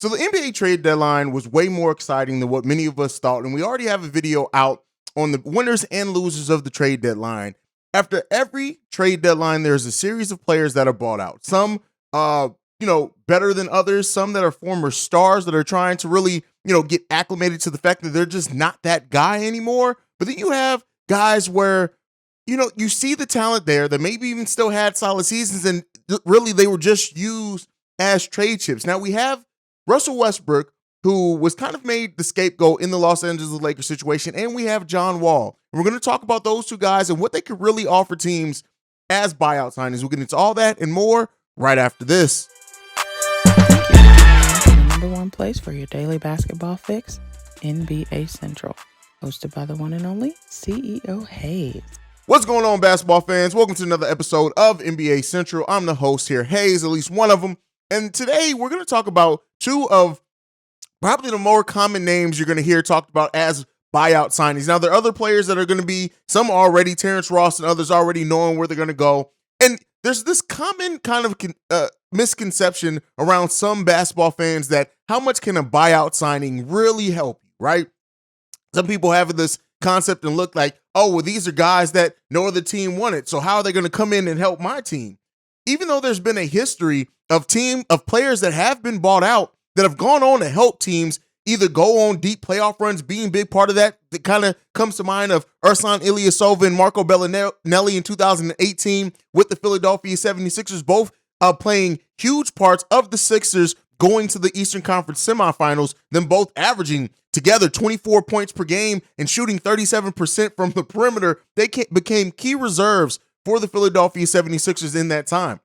So the NBA trade deadline was way more exciting than what many of us thought, and we already have a video out on the winners and losers of the trade deadline. After every trade deadline, there's a series of players that are bought out. Some, better than others. Some that are former stars that are trying to really, get acclimated to the fact that they're just not that guy anymore. But then you have guys where, you see the talent there that maybe even still had solid seasons, and really they were just used as trade chips. Now we have Russell Westbrook, who was kind of made the scapegoat in the Los Angeles Lakers situation, and we have John Wall. And we're going to talk about those two guys and what they could really offer teams as buyout signings. We'll get into all that and more right after this. The number one place for your daily basketball fix, NBA Central. Hosted by the one and only CEO Haize. What's going on, basketball fans? Welcome to another episode of NBA Central. I'm the host here, Haize, at least one of them. And today we're going to talk about two of probably the more common names you're going to hear talked about as buyout signings. Now, there are other players that are going to be, some already, Terrence Ross and others already knowing where they're going to go. And there's this common kind of misconception around some basketball fans that how much can a buyout signing really help you, right? Some people have this concept and look like, oh, well, these are guys that no other team wanted, so how are they going to come in and help my team? Even though there's been a history of players that have been bought out that have gone on to help teams either go on deep playoff runs, being a big part of that kind of comes to mind of Ersan Ilyasova and Marco Bellinelli in 2018 with the Philadelphia 76ers, both playing huge parts of the Sixers going to the Eastern Conference semifinals, them both averaging together 24 points per game and shooting 37% from the perimeter. They became key reserves for the Philadelphia 76ers in that time.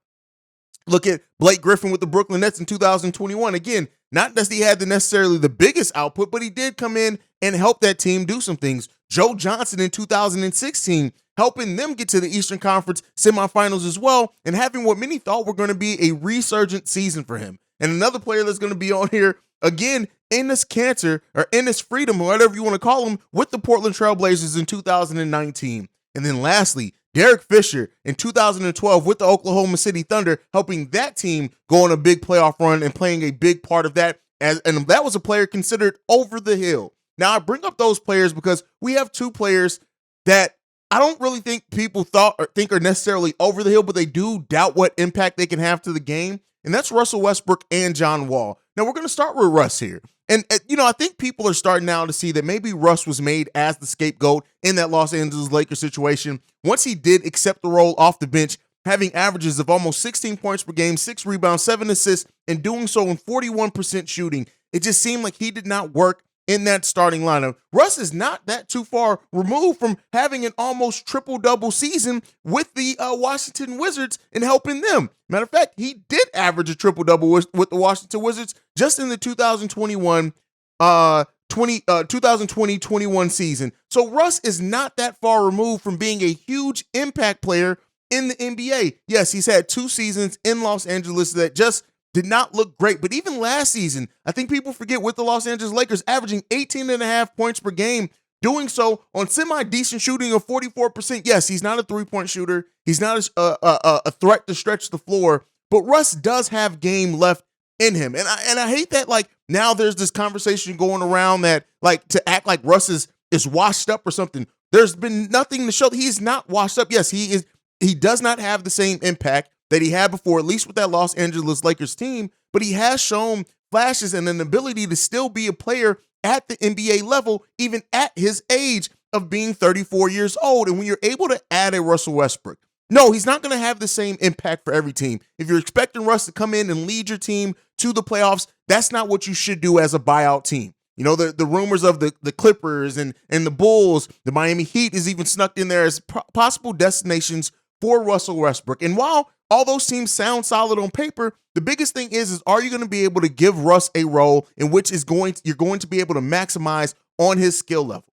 Look at Blake Griffin with the Brooklyn Nets in 2021. Again, not that he had necessarily the biggest output, but he did come in and help that team do some things. Joe Johnson in 2016, helping them get to the Eastern Conference semifinals as well, and having what many thought were going to be a resurgent season for him. And another player that's going to be on here, again, in this cancer, or in this freedom, or whatever you want to call him, with the Portland Trailblazers in 2019. And then lastly, Derek Fisher in 2012 with the Oklahoma City Thunder, helping that team go on a big playoff run and playing a big part of that. And that was a player considered over the hill. Now, I bring up those players because we have two players that I don't really think people think are necessarily over the hill, but they do doubt what impact they can have to the game. And that's Russell Westbrook and John Wall. Now, we're going to start with Russ here. And, I think people are starting now to see that maybe Russ was made as the scapegoat in that Los Angeles Lakers situation. Once he did accept the role off the bench, having averages of almost 16 points per game, 6 rebounds, 7 assists, and doing so in 41% shooting, it just seemed like he did not work in that starting lineup. Russ is not that too far removed from having an almost triple-double season with the Washington Wizards and helping them. Matter of fact, he did average a triple-double with the Washington Wizards just in the 2020-21 season. So Russ is not that far removed from being a huge impact player in the NBA. Yes, he's had 2 seasons in Los Angeles that just did not look great. But even last season, I think people forget, with the Los Angeles Lakers averaging 18.5 points per game, doing so on semi-decent shooting of 44%. Yes, he's not a three-point shooter. He's not a threat to stretch the floor. But Russ does have game left in him. And I hate that, now there's this conversation going around that, to act like Russ is washed up or something. There's been nothing to show that he's not washed up. Yes, he is. He does not have the same impact that he had before, at least with that Los Angeles Lakers team, but he has shown flashes and an ability to still be a player at the NBA level, even at his age of being 34 years old. And when you're able to add a Russell Westbrook, no, he's not going to have the same impact for every team. If you're expecting Russ to come in and lead your team to the playoffs, that's not what you should do as a buyout team. The rumors of the Clippers and the Bulls, the Miami Heat is even snuck in there as possible destinations for Russell Westbrook. And while all those teams sound solid on paper, the biggest thing is are you going to be able to give Russ a role in which you're going to be able to maximize on his skill level?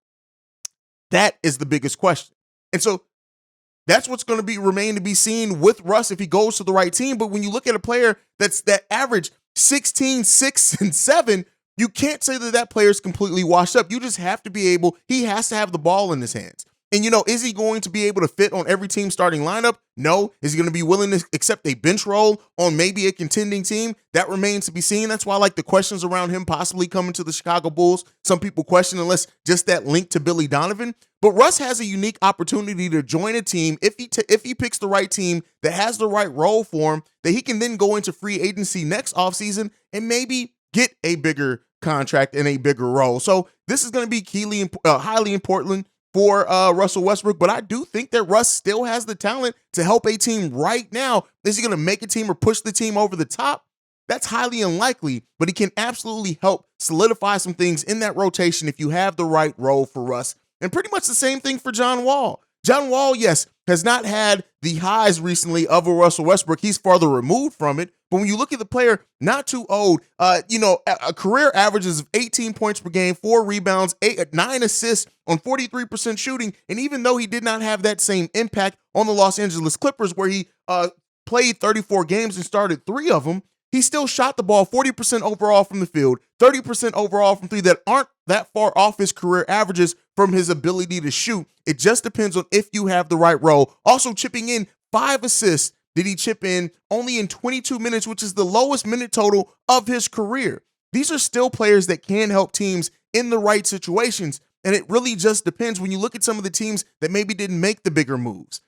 That is the biggest question. And so that's what's going to remain to be seen with Russ if he goes to the right team. But when you look at a player that average 16, 6, and 7, you can't say that player is completely washed up. You just have to be able, he has to have the ball in his hands. And, is he going to be able to fit on every team starting lineup? No. Is he going to be willing to accept a bench role on maybe a contending team? That remains to be seen. That's why, the questions around him possibly coming to the Chicago Bulls, some people question unless just that link to Billy Donovan. But Russ has a unique opportunity to join a team if he picks the right team that has the right role for him, that he can then go into free agency next offseason and maybe get a bigger contract and a bigger role. So this is going to be highly important for Russell Westbrook, but I do think that Russ still has the talent to help a team right now. Is he going to make a team or push the team over the top? That's highly unlikely, but he can absolutely help solidify some things in that rotation if you have the right role for Russ. And pretty much the same thing for John Wall. John Wall, yes, has not had the highs recently of a Russell Westbrook. He's farther removed from it. But when you look at the player, not too old, a career averages of 18 points per game, 4 rebounds, 9 assists on 43% shooting. And even though he did not have that same impact on the Los Angeles Clippers, where he played 34 games and started 3 of them, he still shot the ball 40% overall from the field, 30% overall from 3 that aren't that far off his career averages from his ability to shoot. It just depends on if you have the right role. Also chipping in 5 assists did he chip in only in 22 minutes, which is the lowest minute total of his career. These are still players that can help teams in the right situations, and it really just depends when you look at some of the teams that maybe didn't make the bigger moves.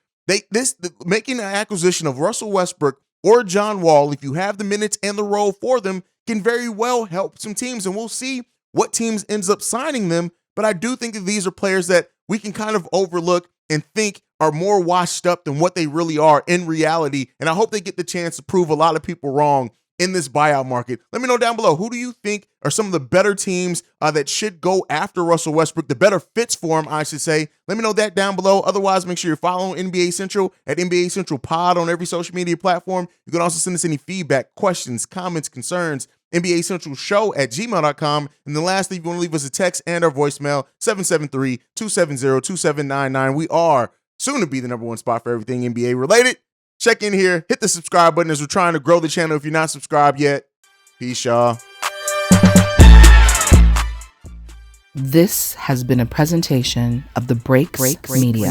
Making an acquisition of Russell Westbrook or John Wall, if you have the minutes and the role for them, can very well help some teams, and we'll see what teams ends up signing them. But I do think that these are players that we can kind of overlook and think are more washed up than what they really are in reality. And I hope they get the chance to prove a lot of people wrong in this buyout market. Let me know down below, who do you think are some of the better teams that should go after Russell Westbrook, the better fits for him, I should say. Let me know that down below. Otherwise, make sure you're following NBA Central at NBA Central Pod on every social media platform. You can also send us any feedback, questions, comments, concerns, NBA Central Show at gmail.com. And then lastly, if you want to leave us a text and our voicemail, 773-270-2799. We are soon to be the #1 spot for everything NBA related. Check in here, hit the subscribe button as we're trying to grow the channel. If you're not subscribed yet, peace, y'all. This has been a presentation of the Breaks Media.